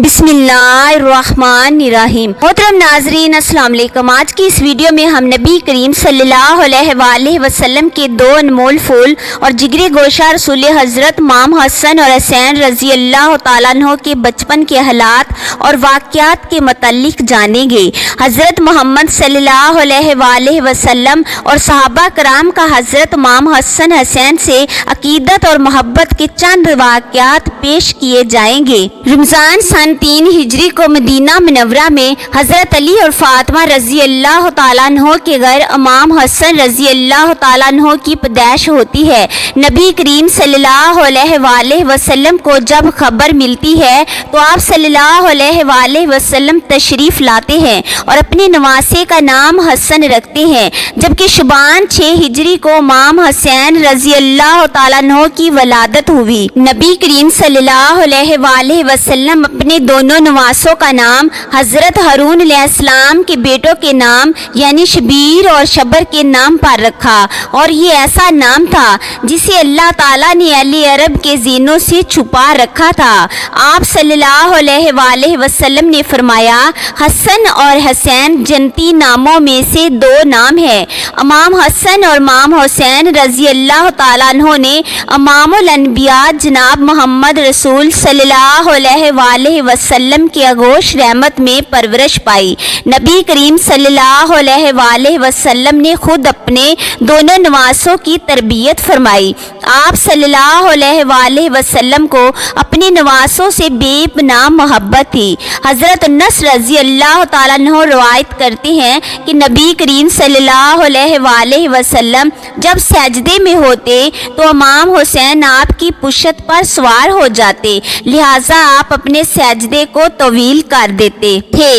بسم اللہ الرحمن الرحیم۔ محترم ناظرین السلام علیکم۔ آج کی اس ویڈیو میں ہم نبی کریم صلی اللہ علیہ وآلہ وسلم کے دو انمول پھول اور جگری گوشہ رسول حضرت امام حسن اور حسین رضی اللہ تعالیٰ عنہ کے بچپن کے حالات اور واقعات کے متعلق جانیں گے۔ حضرت محمد صلی اللہ علیہ وآلہ وسلم اور صحابہ کرام کا حضرت امام حسن حسین سے عقیدت اور محبت کے چند واقعات پیش کیے جائیں گے۔ رمضان سن 3 ہجری کو مدینہ منورہ میں حضرت علی اور فاطمہ رضی اللہ تعالیٰ عنہ کے گھر امام حسن رضی اللہ تعالیٰ عنہ کی پیدائش ہوتی ہے۔ نبی کریم صلی اللہ علیہ وآلہ وسلم کو جب خبر ملتی ہے تو آپ صلی اللہ علیہ وآلہ وسلم تشریف لاتے ہیں اور اپنے نواسے کا نام حسن رکھتے ہیں، جبکہ شعبان 6 ہجری کو امام حسین رضی اللہ تعالیٰ عنہ کی ولادت ہوئی۔ نبی کریم صلی اللہ علیہ وآلہ وسلم اپنے دونوں نواسوں کا نام حضرت ہارون علیہ السلام کے بیٹوں کے نام یعنی شبیر اور شبر کے نام پر رکھا، اور یہ ایسا نام تھا جسے اللہ تعالیٰ نے اہل عرب کے زینوں سے چھپا رکھا تھا۔ آپ صلی اللہ علیہ وآلہ وسلم نے فرمایا، حسن اور حسین جنتی ناموں میں سے 2 نام ہیں۔ امام حسن اور امام حسین رضی اللہ تعالیٰ عنہ نے امام الانبیاء جناب محمد رسول صلی اللہ علیہ وآلہ وسلم کی آغوش رحمت میں پرورش پائی۔ نبی کریم صلی اللہ علیہ وآلہ وسلم نے خود اپنے دونوں نواسوں کی تربیت فرمائی۔ آپ صلی اللہ علیہ وآلہ وسلم کو اپنے نواسوں سے بے پناہ محبت تھی۔ حضرت انس رضی اللہ تعالیٰ عنہ روایت کرتے ہیں کہ نبی کریم صلی اللہ علیہ وآلہ وسلم جب سجدے میں ہوتے تو امام حسین آپ کی پشت پر سوار ہو جاتے، لہٰذا آپ اپنے سجدے کو طویل کر دیتے تھے۔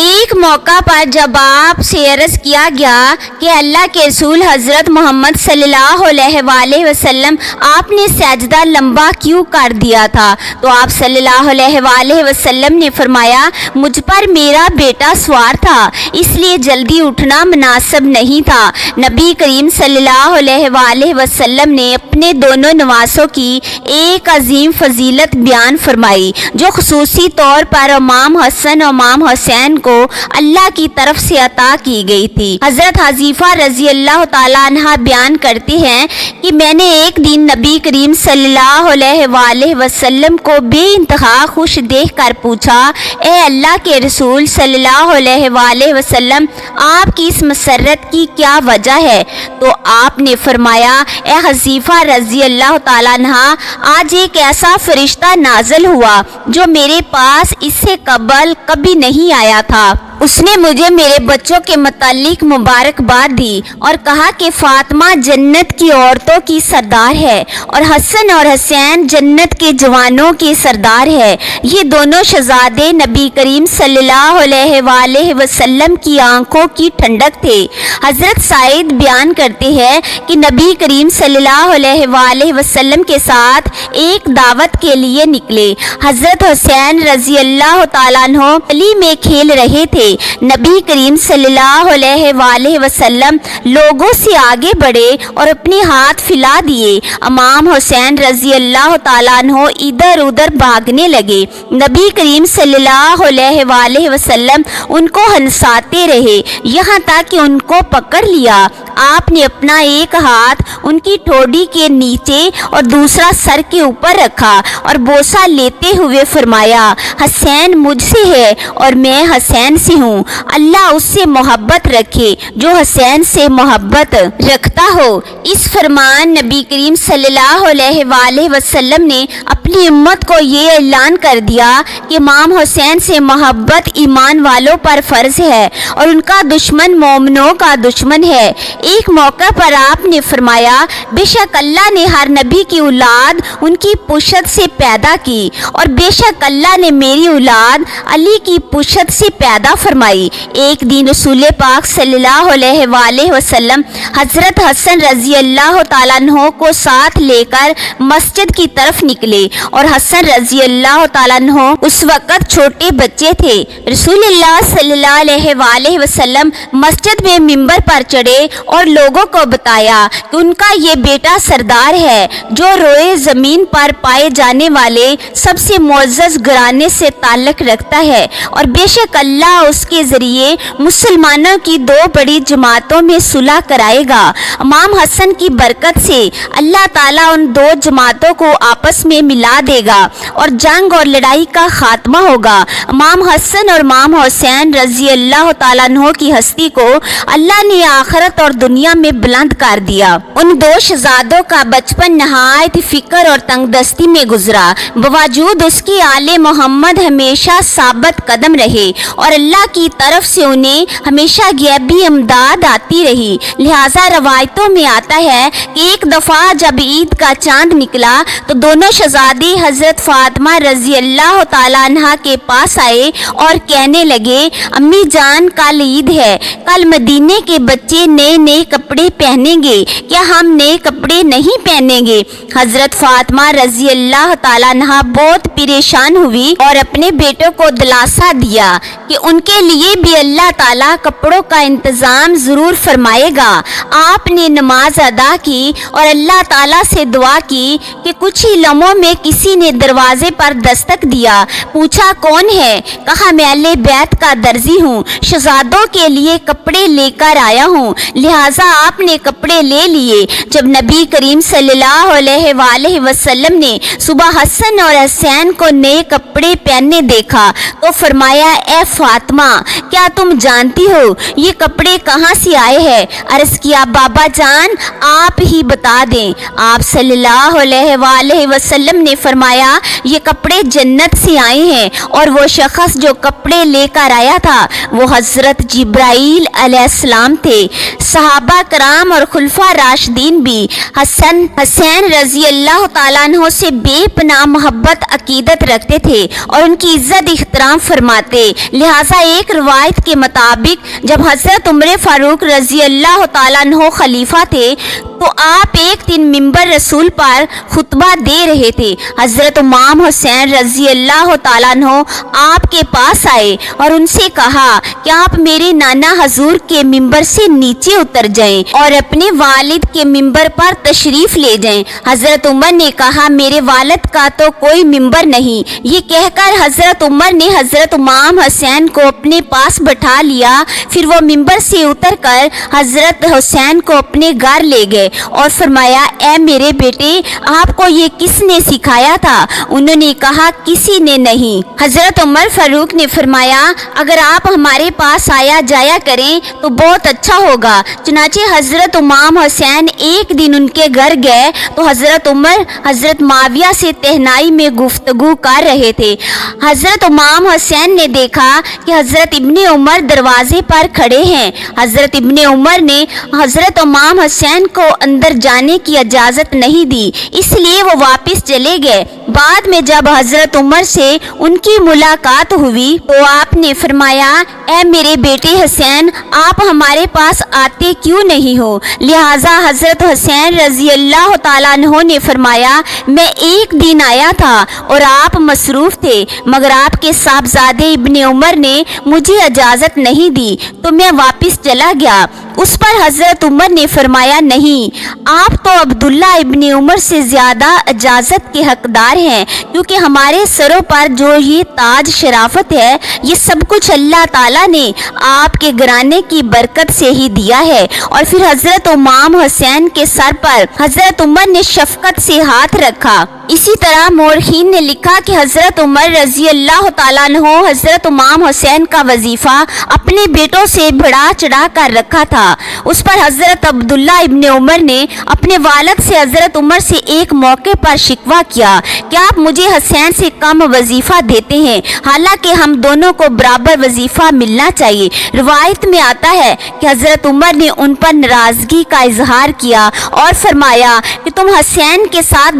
ایک موقع پر جب آپ سے عرض کیا گیا کہ اللہ کے رسول حضرت محمد صلی اللہ علیہ وآلہ وسلم آپ نے سجدہ لمبا کیوں کر دیا تھا، تو آپ صلی اللہ علیہ وآلہ وسلم نے فرمایا، مجھ پر میرا بیٹا سوار تھا، اس لیے جلدی اٹھنا مناسب نہیں تھا۔ نبی کریم صلی اللہ علیہ وآلہ وسلم نے اپنے دونوں نواسوں کی ایک عظیم فضیلت بیان فرمائی جو خصوصی طور پر امام حسن اور امام حسین کو اللہ کی طرف سے عطا کی گئی تھی۔ حضرت حذیفہ رضی اللہ تعالیٰ عنہ بیان کرتے ہیں کہ میں نے ایک دن نبی کریم صلی اللہ علیہ وآلہ وسلم کو بے انتہا خوش دیکھ کر پوچھا، اے اللہ کے رسول صلی اللہ علیہ وآلہ وسلم، آپ کی اس مسرت کی کیا وجہ ہے؟ تو آپ نے فرمایا، اے حذیفہ رضی اللہ تعالیٰ عنہ، آج ایک ایسا فرشتہ نازل ہوا جو میرے پاس اس سے قبل کبھی نہیں آیا تھا۔ اس نے مجھے میرے بچوں کے متعلق مبارکباد دی اور کہا کہ فاطمہ جنت کی عورتوں کی سردار ہے اور حسن اور حسین جنت کے جوانوں کی سردار ہے۔ یہ دونوں شہزادے نبی کریم صلی اللہ علیہ وآلہ وسلم کی آنکھوں کی ٹھنڈک تھے۔ حضرت سعید بیان کرتے ہیں کہ نبی کریم صلی اللہ علیہ وآلہ وسلم کے ساتھ ایک دعوت کے لیے نکلے۔ حضرت حسین رضی اللہ تعالیٰ عنہ گلی میں کھیل رہے تھے۔ نبی کریم صلی اللہ علیہ وآلہ وسلم لوگوں سے آگے بڑھے اور اپنے ہاتھ پھیلا دیے۔ امام حسین رضی اللہ تعالیٰ عنہ ادھر ادھر بھاگنے لگے۔ نبی کریم صلی اللہ علیہ وآلہ وسلم ان کو ہنساتے رہے یہاں تک کہ ان کو پکڑ لیا۔ آپ نے اپنا ایک ہاتھ ان کی ٹھوڑی کے نیچے اور دوسرا سر کے اوپر رکھا اور بوسہ لیتے ہوئے فرمایا، حسین مجھ سے ہے اور میں حسین سے ہوں، اللہ اس سے محبت رکھے جو حسین سے محبت رکھتا ہو۔ اس فرمان نبی کریم صلی اللہ علیہ وآلہ وسلم نے اپنی امت کو یہ اعلان کر دیا کہ امام حسین سے محبت ایمان والوں پر فرض ہے اور ان کا دشمن مومنوں کا دشمن ہے۔ ایک موقع پر آپ نے فرمایا، بے شک اللہ نے ہر نبی کی اولاد ان کی پشت سے پیدا کی اور بے شک اللہ نے میری اولاد علی کی پشت سے پیدا فرمائی۔ ایک دن رسول پاک صلی اللہ علیہ وآلہ وسلم حضرت حسن رضی اللہ تعالیٰ عنہ کو ساتھ لے کر مسجد کی طرف نکلے اور حسن رضی اللہ تعالیٰ عنہ اس وقت چھوٹے بچے تھے۔ رسول اللہ صلی اللہ علیہ وآلہ وسلم مسجد میں منبر پر چڑھے اور لوگوں کو بتایا کہ ان کا یہ بیٹا سردار ہے جو روئے زمین پر پائے جانے والے سب سے معزز گھرانے سے تعلق رکھتا ہے، اور بے شک اللہ اس کے ذریعے مسلمانوں کی دو بڑی جماعتوں میں صلح کرائے گا۔ امام حسن کی برکت سے اللہ تعالیٰ ان دو جماعتوں کو آپس میں ملا دے گا اور جنگ اور لڑائی کا خاتمہ ہوگا۔ امام حسن اور امام حسین رضی اللہ تعالیٰ عنہ کی ہستی کو اللہ نے آخرت اور دنیا میں بلند کر دیا۔ ان دو شہزادوں کا بچپن نہایت فکر اور تنگ دستی میں گزرا، باوجود اس کے آل محمد ہمیشہ ثابت قدم رہے اور اللہ کی طرف سے انہیں ہمیشہ غیبی امداد آتی رہی۔ لہٰذا روایتوں میں آتا ہے کہ ایک دفعہ جب عید کا چاند نکلا تو دونوں شہزادے حضرت فاطمہ رضی اللہ تعالیٰ عنہ کے پاس آئے اور کہنے لگے، امی جان کل عید ہے، کل مدینے کے بچے نئے نئے کپڑے پہنیں گے، کیا ہم نئے کپڑے نہیں پہنیں گے؟ حضرت فاطمہ رضی اللہ تعالیٰ عنہ بہت پریشان ہوئی اور اپنے بیٹوں کو دلاسا دیا کہ ان کے لیے بھی اللہ تعالیٰ کپڑوں کا انتظام ضرور فرمائے گا۔ آپ نے نماز ادا کی اور اللہ تعالیٰ سے دعا کی کہ کچھ ہی لمحوں میں کسی نے دروازے پر دستک دیا۔ پوچھا کون ہے؟ کہا میں اہل بیت کا درزی ہوں، شہزادوں کے لیے کپڑے لے کر آیا ہوں، لہٰذا آپ نے کپڑے لے لیے۔ جب نبی کریم صلی اللہ علیہ وآلہ وسلم نے صبح حسن اور حسین کو نئے کپڑے پہنے دیکھا تو فرمایا، اے فاطمہ کیا تم جانتی ہو یہ کپڑے کہاں سے آئے ہیں؟ عرض کیا بابا جان آپ ہی بتا دیں۔ آپ صلی اللہ علیہ وآلہ وسلم نے فرمایا، یہ کپڑے جنت سے آئے ہیں، اور وہ شخص جو کپڑے لے کر آیا تھا وہ حضرت جبرائیل علیہ السلام تھے۔ صحابہ کرام اور خلفاء راشدین بھی حسین رضی اللہ تعالیٰ عنہ سے بے پناہ محبت عقیدت رکھتے تھے اور ان کی عزت احترام فرماتے۔ لہٰذا ایک روایت کے مطابق جب حضرت عمر فاروق رضی اللہ تعالیٰ عنہ خلیفہ تھے تو آپ ایک دن منبر رسول پر خطبہ دے رہے تھے۔ حضرت امام حسین رضی اللہ تعالیٰ عنہ آپ کے پاس آئے اور ان سے کہا کہ آپ میرے نانا حضور کے منبر سے نیچے اتر جائیں اور اپنے والد کے منبر پر تشریف لے جائیں۔ حضرت عمر نے کہا میرے والد کا تو کوئی منبر نہیں۔ یہ کہہ کر حضرت عمر نے حضرت امام حسین کو اپنے پاس بٹھا لیا، پھر وہ منبر سے اتر کر حضرت حسین کو اپنے گھر لے گئے اور فرمایا، اے میرے بیٹے آپ کو یہ کس نے سکھایا تھا؟ انہوں نے کہا کسی نے نہیں۔ حضرت عمر فاروق نے فرمایا، اگر آپ ہمارے پاس آیا جایا کریں تو بہت اچھا ہوگا۔ چنانچہ حضرت امام حسین ایک دن ان کے گھر گئے تو حضرت عمر حضرت معاویہ سے تہنائی میں گفتگو کر رہے تھے۔ حضرت امام حسین نے دیکھا کہ حضرت ابن عمر دروازے پر کھڑے ہیں۔ حضرت ابن عمر نے حضرت امام حسین کو اندر جانے کی اجازت نہیں دی، اس لیے وہ واپس چلے گئے۔ بعد میں جب حضرت عمر سے ان کی ملاقات ہوئی تو آپ نے فرمایا، اے میرے بیٹے حسین آپ ہمارے پاس آتے کیوں نہیں ہو؟ لہٰذا حضرت حسین رضی اللہ تعالیٰ عنہ نے فرمایا، میں ایک دن آیا تھا اور آپ مصروف تھے، مگر آپ کے صاحبزادے ابن عمر نے مجھے اجازت نہیں دی تو میں واپس چلا گیا۔ اس پر حضرت عمر نے فرمایا، نہیں آپ تو عبداللہ ابن عمر سے زیادہ اجازت کے حقدار ہیں، کیونکہ ہمارے سروں پر جو یہ تاج شرافت ہے یہ سب کچھ اللہ تعالیٰ نے آپ کے گھرانے کی برکت سے ہی دیا ہے۔ اور پھر حضرت امام حسین کے سر پر حضرت عمر نے شفقت سے ہاتھ رکھا۔ اسی طرح مورخین نے لکھا کہ حضرت عمر رضی اللہ تعالیٰ عنہ حضرت امام حسین کا وظیفہ اپنے بیٹوں سے بڑھا چڑھا کر رکھا تھا۔ اس پر حضرت عبداللہ ابن عمر نے اپنے والد سے حضرت عمر سے ایک موقع پر شکوہ کیا کہ آپ مجھے حسین سے کم وظیفہ دیتے ہیں، حالانکہ ہم دونوں کو برابر وظیفہ ملنا چاہیے۔ روایت میں آتا ہے کہ حضرت عمر نے ان پر ناراضگی کا اظہار کیا اور فرمایا کہ تم حسین کے ساتھ